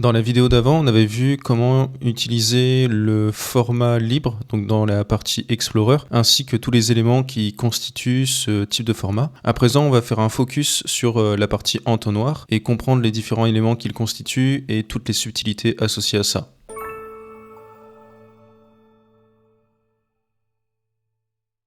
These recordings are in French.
Dans la vidéo d'avant, on avait vu comment utiliser le format libre, donc dans la partie Explorer, ainsi que tous les éléments qui constituent ce type de format. À présent, on va faire un focus sur la partie entonnoir et comprendre les différents éléments qu'il constitue et toutes les subtilités associées à ça.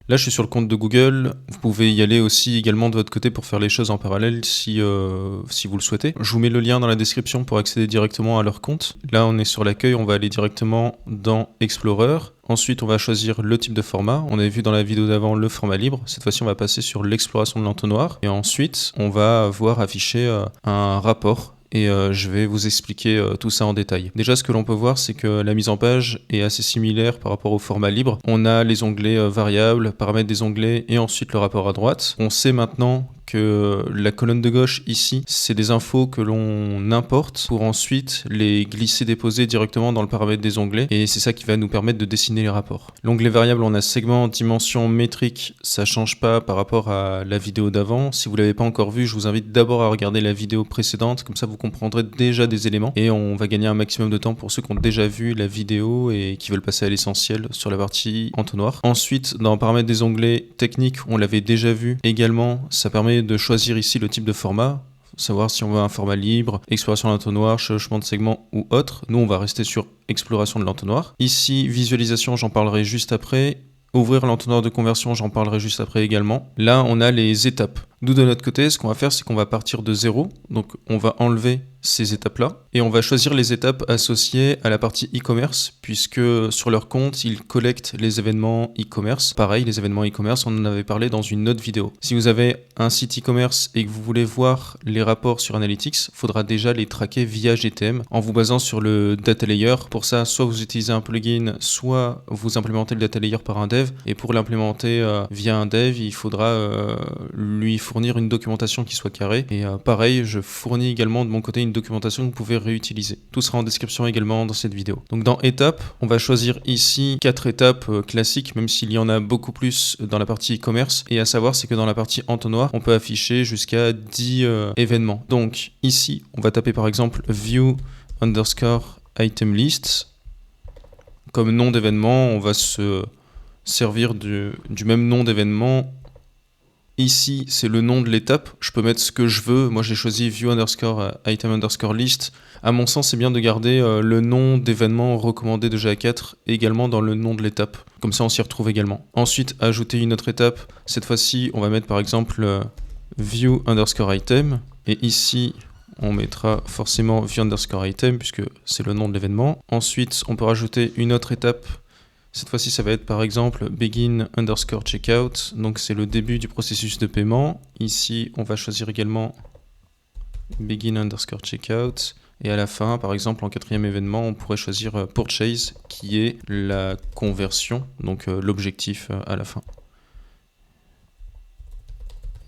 Là, je suis sur le compte de Google. Vous pouvez y aller aussi également de votre côté pour faire les choses en parallèle si vous le souhaitez. Je vous mets le lien dans la description pour accéder directement à leur compte. Là, on est sur l'accueil, on va aller directement dans Explorer. Ensuite, on va choisir le type de format. On avait vu dans la vidéo d'avant le format libre. Cette fois-ci, on va passer sur l'exploration de l'entonnoir. Et ensuite, on va voir afficher un rapport. Et je vais vous expliquer tout ça en détail. Déjà, ce que l'on peut voir, c'est que la mise en page est assez similaire par rapport au format libre. On a les onglets variables, paramètres des onglets et ensuite le rapport à droite. On sait maintenant que la colonne de gauche ici, c'est des infos que l'on importe pour ensuite les glisser-déposer directement dans le paramètre des onglets et c'est ça qui va nous permettre de dessiner les rapports. L'onglet variable, on a segment, dimension, métrique, ça change pas par rapport à la vidéo d'avant. Si vous l'avez pas encore vu, je vous invite d'abord à regarder la vidéo précédente, comme ça vous comprendrez déjà des éléments et on va gagner un maximum de temps pour ceux qui ont déjà vu la vidéo et qui veulent passer à l'essentiel sur la partie entonnoir. Ensuite, dans paramètres des onglets techniques, on l'avait déjà vu également, ça permet de choisir ici le type de format, savoir si on veut un format libre, exploration de l'entonnoir, chevauchement de segment ou autre. Nous, on va rester sur exploration de l'entonnoir. Ici, visualisation, j'en parlerai juste après. Ouvrir l'entonnoir de conversion, j'en parlerai juste après également. Là, on a les étapes. Nous, de notre côté, ce qu'on va faire, c'est qu'on va partir de 0. Donc, on va enlever ces étapes-là. Et on va choisir les étapes associées à la partie e-commerce, puisque sur leur compte, ils collectent les événements e-commerce. Pareil, les événements e-commerce, on en avait parlé dans une autre vidéo. Si vous avez un site e-commerce et que vous voulez voir les rapports sur Analytics, il faudra déjà les traquer via GTM en vous basant sur le data layer. Pour ça, soit vous utilisez un plugin, soit vous implémentez le data layer par un dev. Et pour l'implémenter via un dev, il faudra lui fournir une documentation qui soit carrée. Et pareil, je fournis également de mon côté une documentation que vous pouvez réutiliser. Tout sera en description également dans cette vidéo. Donc dans étapes, on va choisir ici 4 étapes classiques, même s'il y en a beaucoup plus dans la partie e-commerce. Et à savoir, c'est que dans la partie entonnoir, on peut afficher jusqu'à 10 événements. Donc ici, on va taper par exemple view underscore item list. Comme nom d'événement, on va se servir du même nom d'événement. Ici, c'est le nom de l'étape. Je peux mettre ce que je veux. Moi, j'ai choisi view underscore item underscore list. À mon sens, c'est bien de garder le nom d'événement recommandé de GA4 également dans le nom de l'étape. Comme ça, on s'y retrouve également. Ensuite, ajouter une autre étape. Cette fois-ci, on va mettre par exemple view underscore item. Et ici, on mettra forcément view underscore item puisque c'est le nom de l'événement. Ensuite, on peut rajouter une autre étape. Cette fois-ci, ça va être par exemple begin underscore checkout. Donc, c'est le début du processus de paiement. Ici, on va choisir également begin underscore checkout. Et à la fin, par exemple, en 4e événement, on pourrait choisir purchase, qui est la conversion, donc l'objectif à la fin.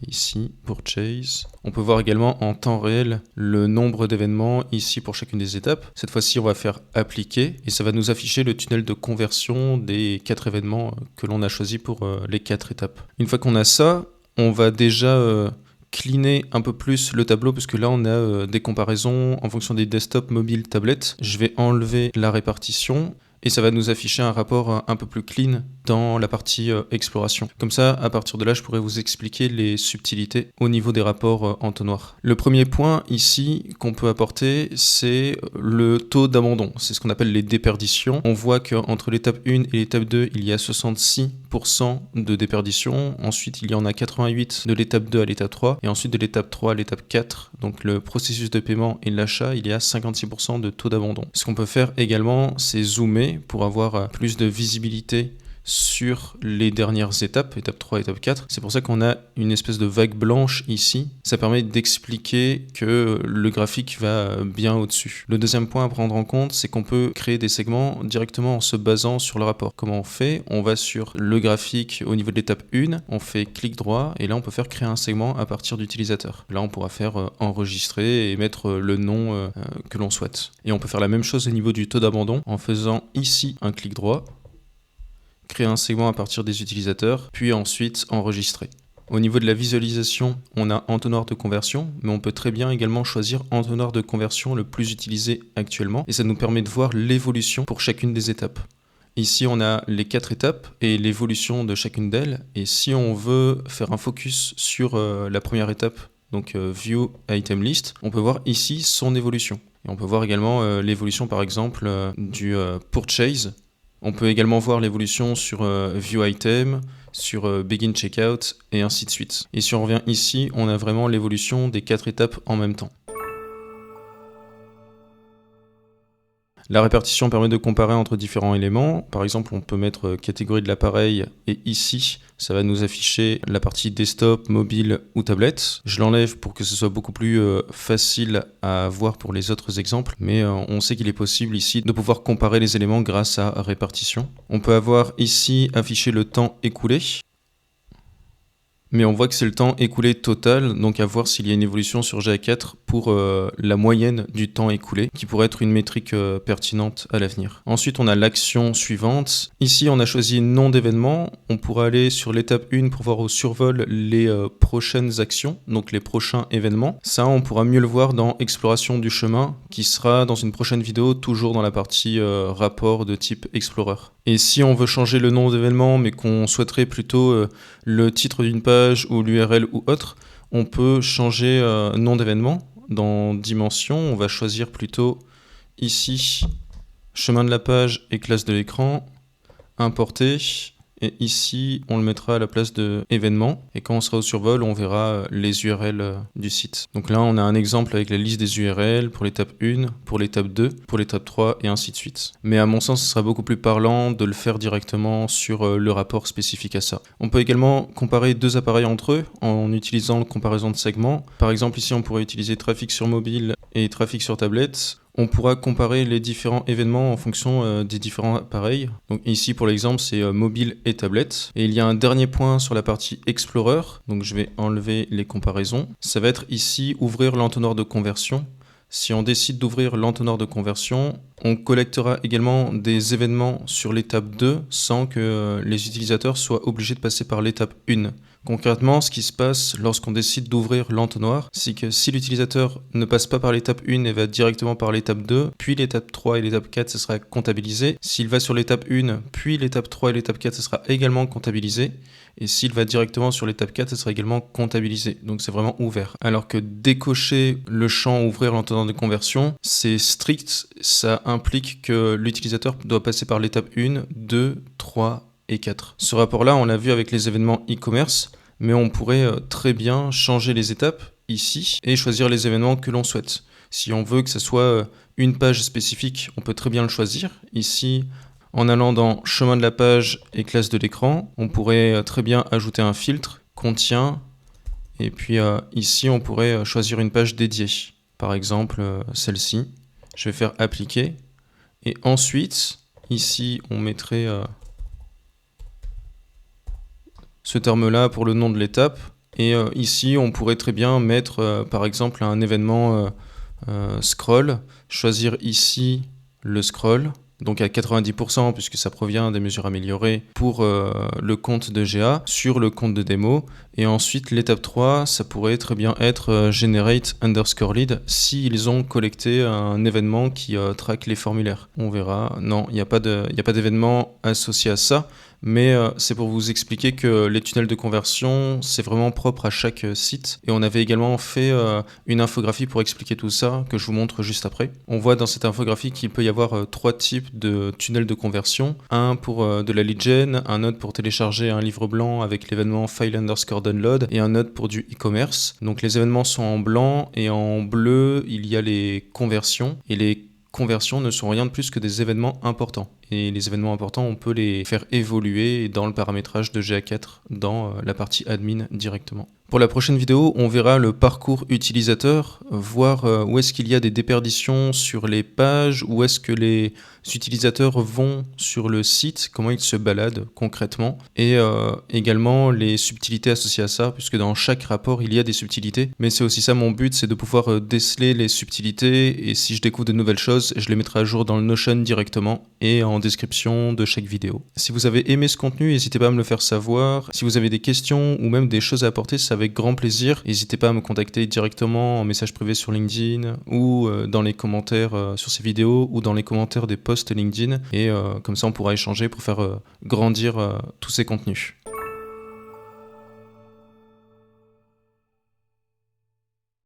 Ici, purchase. On peut voir également en temps réel le nombre d'événements ici pour chacune des étapes. Cette fois-ci, on va faire appliquer et ça va nous afficher le tunnel de conversion des 4 événements que l'on a choisi pour les 4 étapes. Une fois qu'on a ça, on va déjà cleaner un peu plus le tableau parce que là, on a des comparaisons en fonction des desktops, mobiles, tablettes. Je vais enlever la répartition. Et ça va nous afficher un rapport un peu plus clean dans la partie exploration. Comme ça, à partir de là, je pourrais vous expliquer les subtilités au niveau des rapports entonnoirs. Le premier point ici qu'on peut apporter, c'est le taux d'abandon. C'est ce qu'on appelle les déperditions. On voit qu'entre l'étape 1 et l'étape 2, il y a 66% de déperdition. Ensuite, il y en a 88 de l'étape 2 à l'étape 3. Et ensuite, de l'étape 3 à l'étape 4, donc le processus de paiement et l'achat, il y a 56% de taux d'abandon. Ce qu'on peut faire également, c'est zoomer pour avoir plus de visibilité sur les dernières étapes, étape 3, étape 4. C'est pour ça qu'on a une espèce de vague blanche ici. Ça permet d'expliquer que le graphique va bien au-dessus. Le deuxième point à prendre en compte, c'est qu'on peut créer des segments directement en se basant sur le rapport. Comment on fait? On va sur le graphique au niveau de l'étape 1, on fait clic droit et là on peut faire créer un segment à partir d'utilisateur. Là on pourra faire enregistrer et mettre le nom que l'on souhaite. Et on peut faire la même chose au niveau du taux d'abandon en faisant ici un clic droit, créer un segment à partir des utilisateurs, puis ensuite enregistrer. Au niveau de la visualisation, on a entonnoir de conversion, mais on peut très bien également choisir entonnoir de conversion le plus utilisé actuellement, et ça nous permet de voir l'évolution pour chacune des étapes. Ici, on a les 4 étapes et l'évolution de chacune d'elles, et si on veut faire un focus sur la première étape, donc View Item List, on peut voir ici son évolution. Et on peut voir également l'évolution par exemple du Purchase. On peut également voir l'évolution sur View Item, sur Begin Checkout et ainsi de suite. Et si on revient ici, on a vraiment l'évolution des 4 étapes en même temps. La répartition permet de comparer entre différents éléments. Par exemple, on peut mettre catégorie de l'appareil et ici, ça va nous afficher la partie desktop, mobile ou tablette. Je l'enlève pour que ce soit beaucoup plus facile à voir pour les autres exemples, mais on sait qu'il est possible ici de pouvoir comparer les éléments grâce à répartition. On peut avoir ici affiché le temps écoulé. Mais on voit que c'est le temps écoulé total, donc à voir s'il y a une évolution sur GA4 pour la moyenne du temps écoulé, qui pourrait être une métrique pertinente à l'avenir. Ensuite, on a l'action suivante. Ici, on a choisi nom d'événement. On pourra aller sur l'étape 1 pour voir au survol les prochaines actions, donc les prochains événements. Ça, on pourra mieux le voir dans Exploration du chemin, qui sera dans une prochaine vidéo, toujours dans la partie rapport de type Explorer. Et si on veut changer le nom d'événement, mais qu'on souhaiterait plutôt le titre d'une page ou l'URL ou autre, on peut changer nom d'événement. Dans Dimension, on va choisir plutôt ici chemin de la page et classe de l'écran, importer. Et ici, on le mettra à la place de événement. Et quand on sera au survol, on verra les URL du site. Donc là, on a un exemple avec la liste des URL pour l'étape 1, pour l'étape 2, pour l'étape 3 et ainsi de suite. Mais à mon sens, ce sera beaucoup plus parlant de le faire directement sur le rapport spécifique à ça. On peut également comparer 2 appareils entre eux en utilisant la comparaison de segments. Par exemple, ici, on pourrait utiliser trafic sur mobile et trafic sur tablette. On pourra comparer les différents événements en fonction des différents appareils. Donc ici pour l'exemple c'est mobile et tablette. Et il y a un dernier point sur la partie Explorer. Donc je vais enlever les comparaisons. Ça va être ici ouvrir l'entonnoir de conversion. Si on décide d'ouvrir l'entonnoir de conversion, on collectera également des événements sur l'étape 2 sans que les utilisateurs soient obligés de passer par l'étape 1. Concrètement, ce qui se passe lorsqu'on décide d'ouvrir l'entonnoir, c'est que si l'utilisateur ne passe pas par l'étape 1 et va directement par l'étape 2, puis l'étape 3 et l'étape 4, ce sera comptabilisé. S'il va sur l'étape 1, puis l'étape 3 et l'étape 4, ce sera également comptabilisé. Et s'il va directement sur l'étape 4, ce sera également comptabilisé. Donc c'est vraiment ouvert. Alors que décocher le champ ouvrir l'entonnoir de conversion, c'est strict. Ça implique que l'utilisateur doit passer par l'étape 1, 2, 3 et 4. Ce rapport-là, on l'a vu avec les événements e-commerce, mais on pourrait très bien changer les étapes ici et choisir les événements que l'on souhaite. Si on veut que ce soit une page spécifique, on peut très bien le choisir. Ici, en allant dans chemin de la page et classe de l'écran, on pourrait très bien ajouter un filtre, contient, et puis ici, on pourrait choisir une page dédiée. Par exemple, celle-ci. Je vais faire appliquer. Et ensuite, ici, on mettrait ce terme-là pour le nom de l'étape. Et ici, on pourrait très bien mettre, par exemple, un événement scroll. Choisir ici le scroll. Donc à 90% puisque ça provient des mesures améliorées pour le compte de GA sur le compte de démo. Et ensuite l'étape 3, ça pourrait très bien être generate_lead s'ils ont collecté un événement qui traque les formulaires. On verra. Non, il n'y a pas d'événement associé à ça. Mais c'est pour vous expliquer que les tunnels de conversion, c'est vraiment propre à chaque site. Et on avait également fait une infographie pour expliquer tout ça, que je vous montre juste après. On voit dans cette infographie qu'il peut y avoir 3 types de tunnels de conversion. Un pour de la lead gen, un autre pour télécharger un livre blanc avec l'événement file_download et un autre pour du e-commerce. Donc les événements sont en blanc et en bleu, il y a les conversions. Et les conversions ne sont rien de plus que des événements importants. Et les événements importants, on peut les faire évoluer dans le paramétrage de GA4 dans la partie admin directement. Pour la prochaine vidéo, on verra le parcours utilisateur, voir où est-ce qu'il y a des déperditions sur les pages, où est-ce que les utilisateurs vont sur le site, comment ils se baladent concrètement, et également les subtilités associées à ça, puisque dans chaque rapport, il y a des subtilités. Mais c'est aussi ça mon but, c'est de pouvoir déceler les subtilités, et si je découvre de nouvelles choses, je les mettrai à jour dans le Notion directement, et en en description de chaque vidéo. Si vous avez aimé ce contenu, n'hésitez pas à me le faire savoir. Si vous avez des questions ou même des choses à apporter, c'est avec grand plaisir. N'hésitez pas à me contacter directement en message privé sur LinkedIn ou dans les commentaires sur ces vidéos ou dans les commentaires des posts LinkedIn. Et comme ça, on pourra échanger pour faire grandir tous ces contenus.